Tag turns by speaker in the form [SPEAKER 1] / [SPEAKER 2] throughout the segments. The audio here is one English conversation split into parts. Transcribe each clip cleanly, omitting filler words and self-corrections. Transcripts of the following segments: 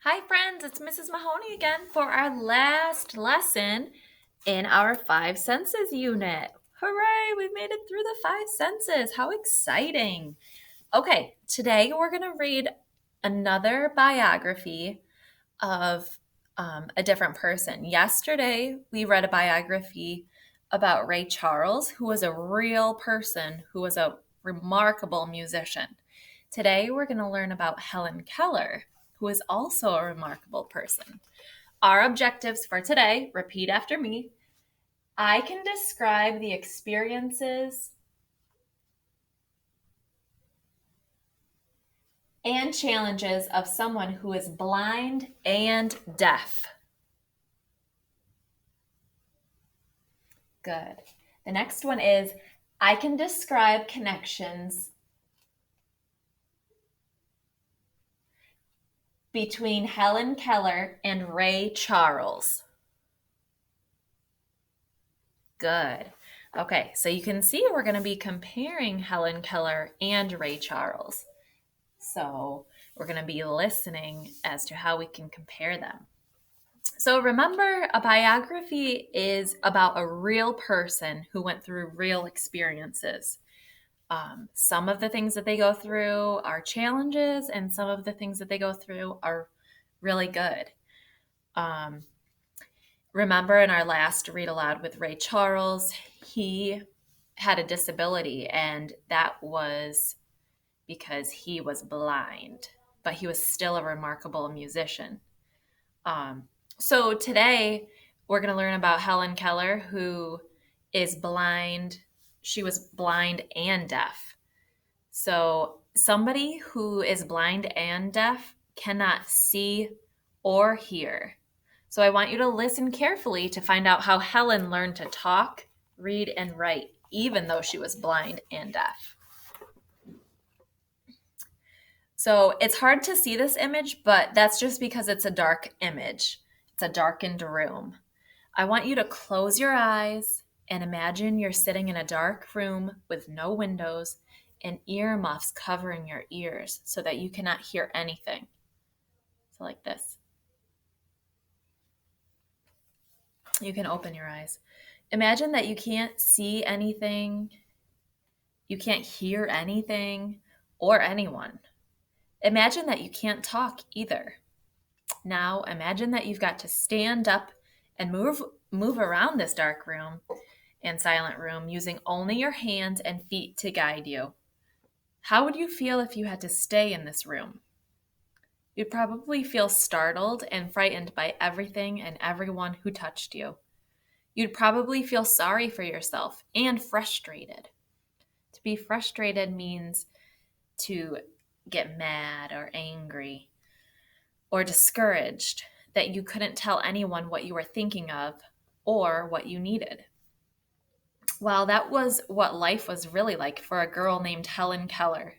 [SPEAKER 1] Hi, friends, it's Mrs. Mahoney again for our last lesson in our five senses unit. Hooray, we've made it through the five senses. How exciting! Okay, today we're going to read another biography of a different person. Yesterday, we read a biography about Ray Charles, who was a real person who was a remarkable musician. Today, we're going to learn about Helen Keller, who is also a remarkable person. Our objectives for today, repeat after me. I can describe the experiences and challenges of someone who is blind and deaf. Good. The next one is I can describe connections between Helen Keller and Ray Charles. Good. Okay, so you can see we're going to be comparing Helen Keller and Ray Charles. So we're going to be listening as to how we can compare them. So remember, a biography is about a real person who went through real experiences. Some of the things that they go through are challenges, and some of the things that they go through are really good. Remember in our last read aloud with Ray Charles, he had a disability, and that was because he was blind, but he was still a remarkable musician. So today we're going to learn about Helen Keller, who is blind. She was blind and deaf. So somebody who is blind and deaf cannot see or hear. So I want you to listen carefully to find out how Helen learned to talk, read, and write, even though she was blind and deaf. So it's hard to see this image, but that's just because it's a dark image. It's a darkened room. I want you to close your eyes and imagine you're sitting in a dark room with no windows and earmuffs covering your ears so that you cannot hear anything. So like this. You can open your eyes. Imagine that you can't see anything, you can't hear anything or anyone. Imagine that you can't talk either. Now imagine that you've got to stand up and move around this dark room and silent room using only your hands and feet to guide you. How would you feel if you had to stay in this room? You'd probably feel startled and frightened by everything and everyone who touched you. You'd probably feel sorry for yourself and frustrated. To be frustrated means to get mad or angry or discouraged that you couldn't tell anyone what you were thinking of or what you needed. Well, that was what life was really like for a girl named Helen Keller.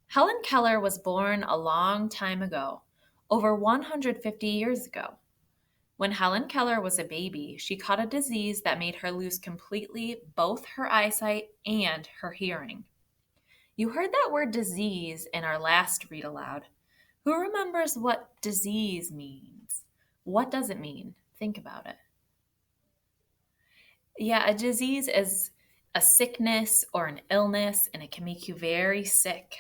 [SPEAKER 1] Helen Keller was born a long time ago, over 150 years ago. When Helen Keller was a baby, she caught a disease that made her lose completely both her eyesight and her hearing. You heard that word disease in our last read aloud. Who remembers what disease means? What does it mean? Think about it. Yeah, a disease is a sickness or an illness, and it can make you very sick.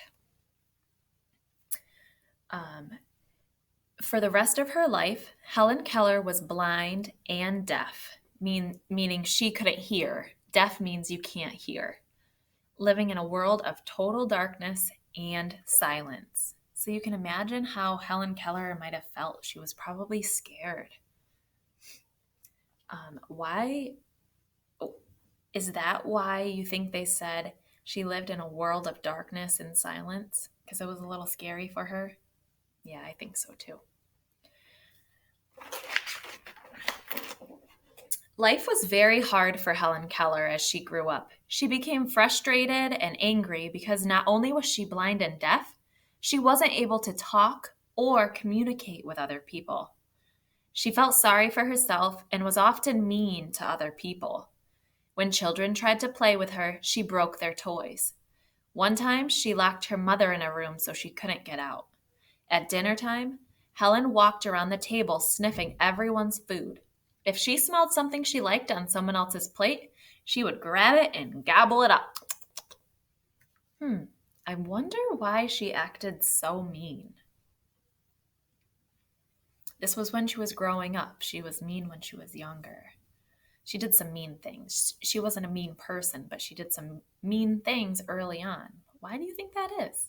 [SPEAKER 1] For the rest of her life, Helen Keller was blind and deaf, meaning she couldn't hear. Deaf means you can't hear. Living in a world of total darkness and silence. So you can imagine how Helen Keller might have felt. She was probably scared. Why is that why you think they said she lived in a world of darkness and silence? Because it was a little scary for her? Yeah, I think so too. Life was very hard for Helen Keller as she grew up. She became frustrated and angry because not only was she blind and deaf, she wasn't able to talk or communicate with other people. She felt sorry for herself and was often mean to other people. When children tried to play with her, she broke their toys. One time, she locked her mother in a room so she couldn't get out. At dinner time, Helen walked around the table sniffing everyone's food. If she smelled something she liked on someone else's plate, she would grab it and gobble it up. I wonder why she acted so mean. This was when she was growing up. She was mean when she was younger. She did some mean things. She wasn't a mean person, but she did some mean things early on. Why do you think that is?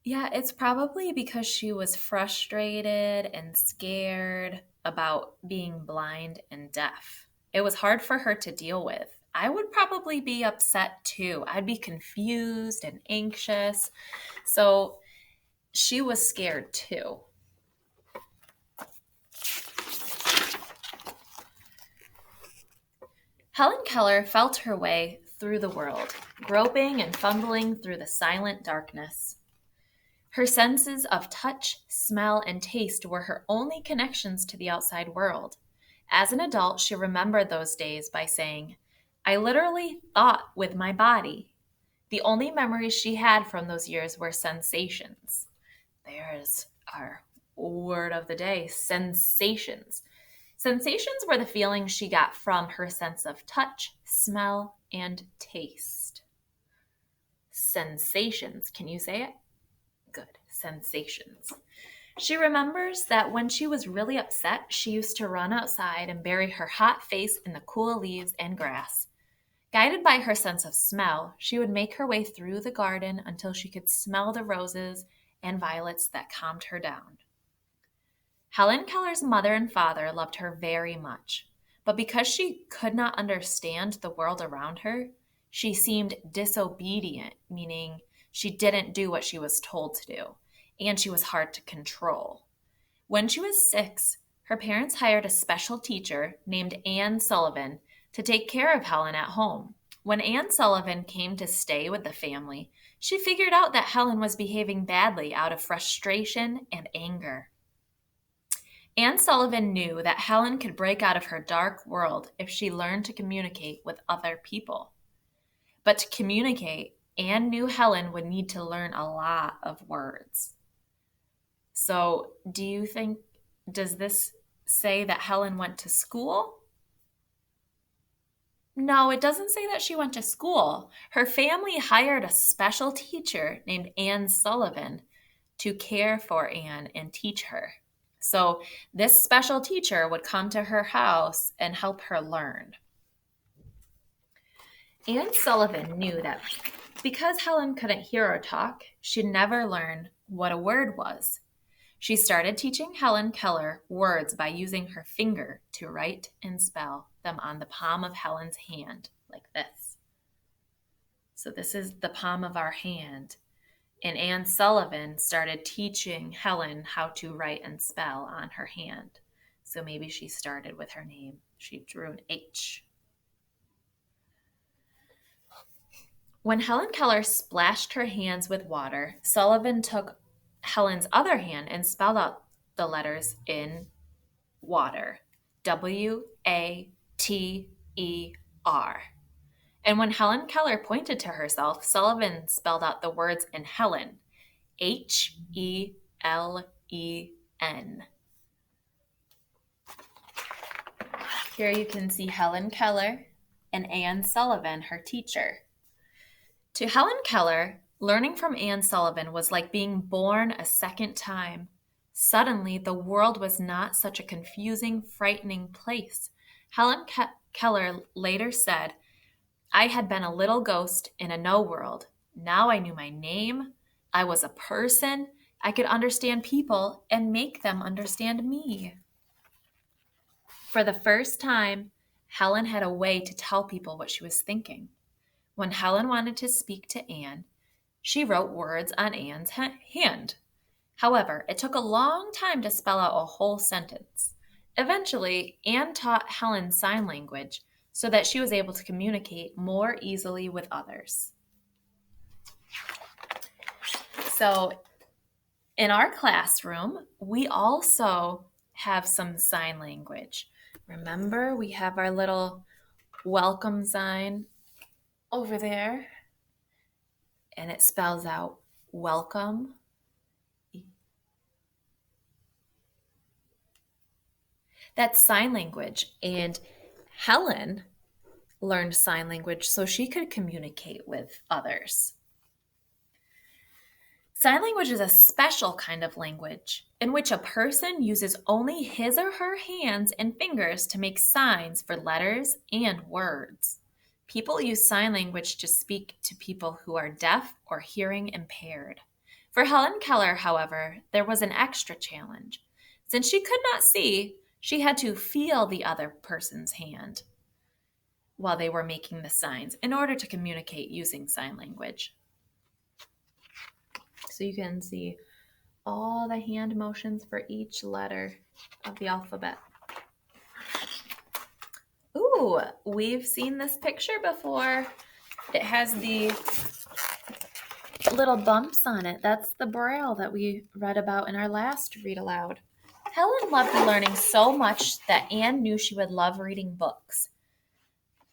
[SPEAKER 1] Yeah, it's probably because she was frustrated and scared about being blind and deaf. It was hard for her to deal with. I would probably be upset too. I'd be confused and anxious. So she was scared too. Helen Keller felt her way through the world, groping and fumbling through the silent darkness. Her senses of touch, smell, and taste were her only connections to the outside world. As an adult, she remembered those days by saying, I literally thought with my body. The only memories she had from those years were sensations. There's our word of the day, sensations. Sensations were the feelings she got from her sense of touch, smell, and taste. Sensations. Can you say it? Good. Sensations. She remembers that when she was really upset, she used to run outside and bury her hot face in the cool leaves and grass. Guided by her sense of smell, she would make her way through the garden until she could smell the roses and violets that calmed her down. Helen Keller's mother and father loved her very much, but because she could not understand the world around her, she seemed disobedient, meaning she didn't do what she was told to do, and she was hard to control. When she was 6, her parents hired a special teacher named Anne Sullivan to take care of Helen at home. When Anne Sullivan came to stay with the family, she figured out that Helen was behaving badly out of frustration and anger. Anne Sullivan knew that Helen could break out of her dark world if she learned to communicate with other people. But to communicate, Anne knew Helen would need to learn a lot of words. So, does this say that Helen went to school? No, it doesn't say that she went to school. Her family hired a special teacher named Anne Sullivan to care for Anne and teach her. So this special teacher would come to her house and help her learn. Anne Sullivan knew that because Helen couldn't hear or talk, she'd never learn what a word was. She started teaching Helen Keller words by using her finger to write and spell them on the palm of Helen's hand, like this. So this is the palm of our hand. And Anne Sullivan started teaching Helen how to write and spell on her hand. So maybe she started with her name. She drew an H. When Helen Keller splashed her hands with water, Sullivan took Helen's other hand and spelled out the letters in water. W-A-T-E-R. And when Helen Keller pointed to herself, Sullivan spelled out the words in Helen. H-E-L-E-N. Here you can see Helen Keller and Anne Sullivan, her teacher. To Helen Keller, learning from Anne Sullivan was like being born a second time. Suddenly, the world was not such a confusing, frightening place. Helen Keller later said, I had been a little ghost in a no world. Now I knew my name. I was a person. I could understand people and make them understand me. For the first time, Helen had a way to tell people what she was thinking. When Helen wanted to speak to Anne, she wrote words on Anne's hand. However, it took a long time to spell out a whole sentence. Eventually, Anne taught Helen sign language so that she was able to communicate more easily with others. So, in our classroom, we also have some sign language. Remember, we have our little welcome sign over there, and it spells out welcome. That's sign language. And Helen learned sign language so she could communicate with others. Sign language is a special kind of language in which a person uses only his or her hands and fingers to make signs for letters and words. People use sign language to speak to people who are deaf or hearing impaired. For Helen Keller, however, there was an extra challenge. Since she could not see, she had to feel the other person's hand while they were making the signs in order to communicate using sign language. So you can see all the hand motions for each letter of the alphabet. Ooh, we've seen this picture before. It has the little bumps on it. That's the Braille that we read about in our last read aloud. Helen loved learning so much that Anne knew she would love reading books.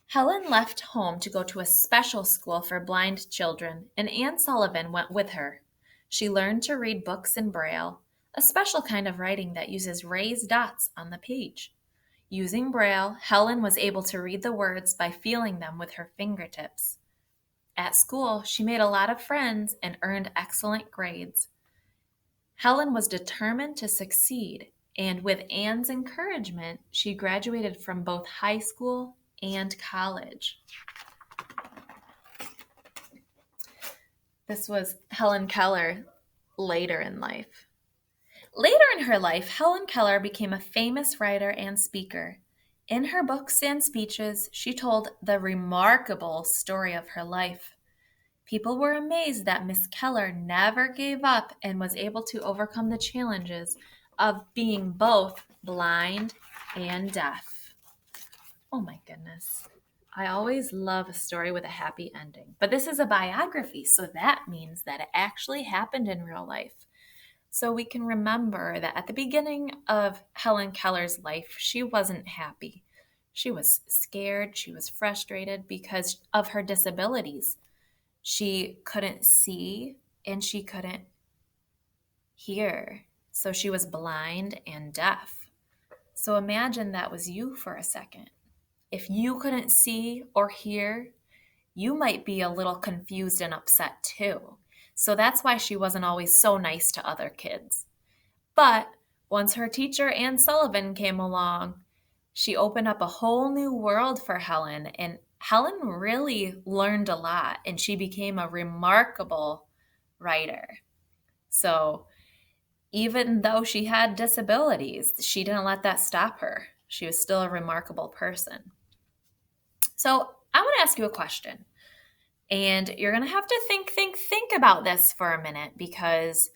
[SPEAKER 1] Helen left home to go to a special school for blind children, and Anne Sullivan went with her. She learned to read books in Braille, a special kind of writing that uses raised dots on the page. Using Braille, Helen was able to read the words by feeling them with her fingertips. At school, she made a lot of friends and earned excellent grades. Helen was determined to succeed, and with Anne's encouragement, she graduated from both high school and college. This was Helen Keller later in life. Later in her life, Helen Keller became a famous writer and speaker. In her books and speeches, she told the remarkable story of her life. People were amazed that Miss Keller never gave up and was able to overcome the challenges of being both blind and deaf. Oh my goodness. I always love a story with a happy ending. But this is a biography, so that means that it actually happened in real life. So we can remember that at the beginning of Helen Keller's life, she wasn't happy. She was scared, she was frustrated because of her disabilities. She couldn't see and she couldn't hear. So she was blind and deaf. So imagine that was you for a second. If you couldn't see or hear, you might be a little confused and upset too. So that's why she wasn't always so nice to other kids. But once her teacher, Anne Sullivan, came along, she opened up a whole new world for Helen. And Helen really learned a lot, and she became a remarkable writer. So even though she had disabilities, she didn't let that stop her. She was still a remarkable person. So I want to ask you a question. And you're going to have to think about this for a minute, because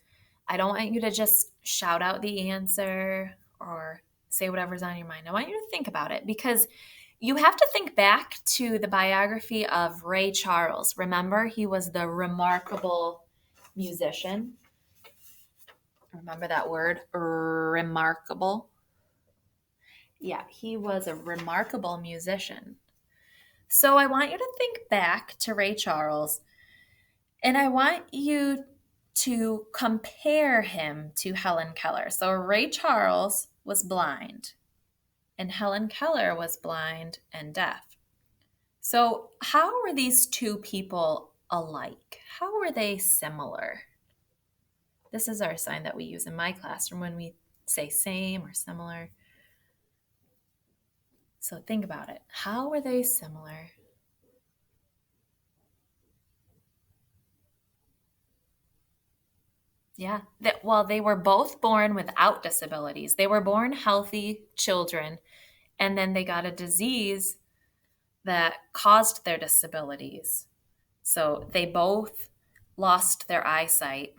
[SPEAKER 1] I don't want you to just shout out the answer or say whatever's on your mind. I want you to think about it, because you have to think back to the biography of Ray Charles. Remember, he was the remarkable musician. Remember that word, remarkable? Yeah, he was a remarkable musician. So I want you to think back to Ray Charles, and I want you to compare him to Helen Keller. So Ray Charles was blind, and Helen Keller was blind and deaf. So how were these two people alike? How were they similar? This is our sign that we use in my classroom when we say same or similar. So think about it. How were they similar? Yeah, well, they were both born without disabilities. They were born healthy children, and then they got a disease that caused their disabilities. So they both lost their eyesight,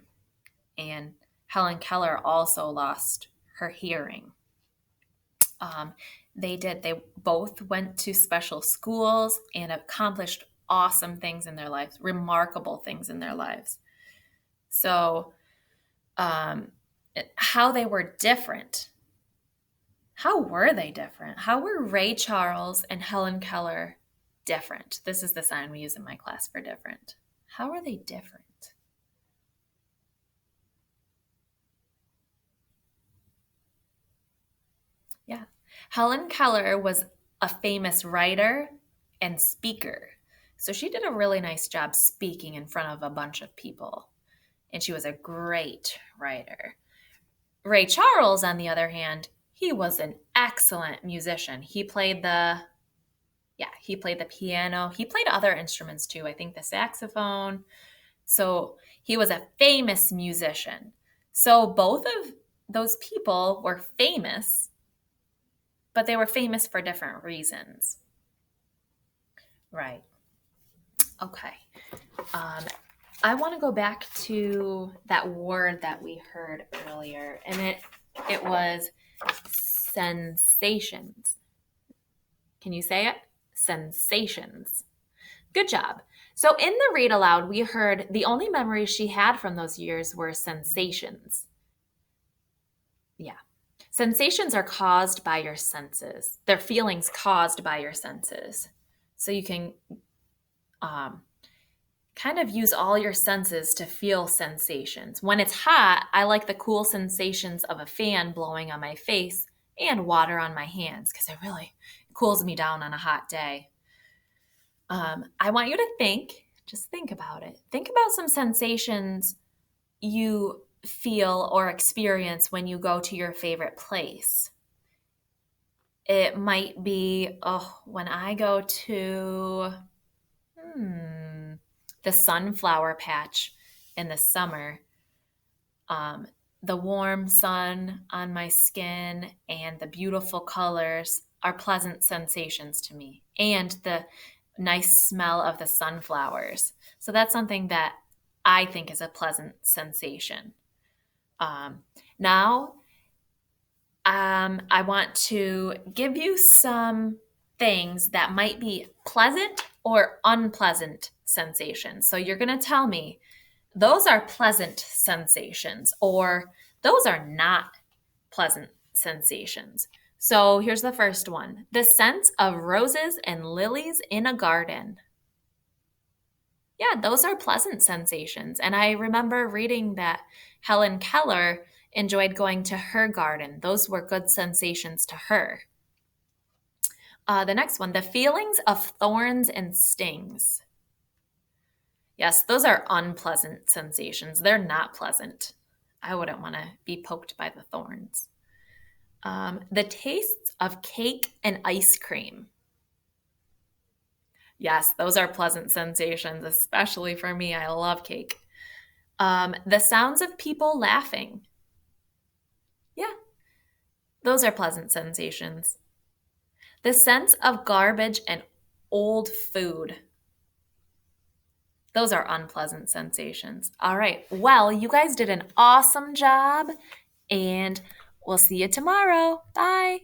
[SPEAKER 1] and Helen Keller also lost her hearing. They both went to special schools and accomplished awesome things in their lives, remarkable things in their lives. So how they were different. How were they different? How were Ray Charles and Helen Keller different? This is the sign we use in my class for different. How are they different? Yeah. Helen Keller was a famous writer and speaker. So she did a really nice job speaking in front of a bunch of people. And she was a great writer. Ray Charles, on the other hand, he was an excellent musician. He played the piano. He played other instruments too. I think the saxophone. So he was a famous musician. So both of those people were famous, but they were famous for different reasons. Right. Okay. Um, I want to go back to that word that we heard earlier, and it was sensations. Can you say it? Sensations. Good job. So in the read aloud, we heard the only memories she had from those years were sensations. Yeah. Sensations are caused by your senses. They're feelings caused by your senses. So you can um, kind of use all your senses to feel sensations. When it's hot, I like the cool sensations of a fan blowing on my face and water on my hands because it really cools me down on a hot day. I want you to just think about it. Think about some sensations you feel or experience when you go to your favorite place. It might be, oh, when I go to the sunflower patch in the summer, um, the warm sun on my skin and the beautiful colors are pleasant sensations to me, and the nice smell of the sunflowers. So that's something that I think is a pleasant sensation. Now, I want to give you some things that might be pleasant or unpleasant sensations. So you're going to tell me those are pleasant sensations or those are not pleasant sensations. So here's the first one: the scent of roses and lilies in a garden. Yeah, those are pleasant sensations. And I remember reading that Helen Keller enjoyed going to her garden. Those were good sensations to her. The next one: the feelings of thorns and stings. Yes, those are unpleasant sensations. They're not pleasant. I wouldn't want to be poked by the thorns. The tastes of cake and ice cream. Yes, those are pleasant sensations, especially for me. I love cake. The sounds of people laughing. Yeah, those are pleasant sensations. The sense of garbage and old food. Those are unpleasant sensations. All right. Well, you guys did an awesome job, and we'll see you tomorrow. Bye.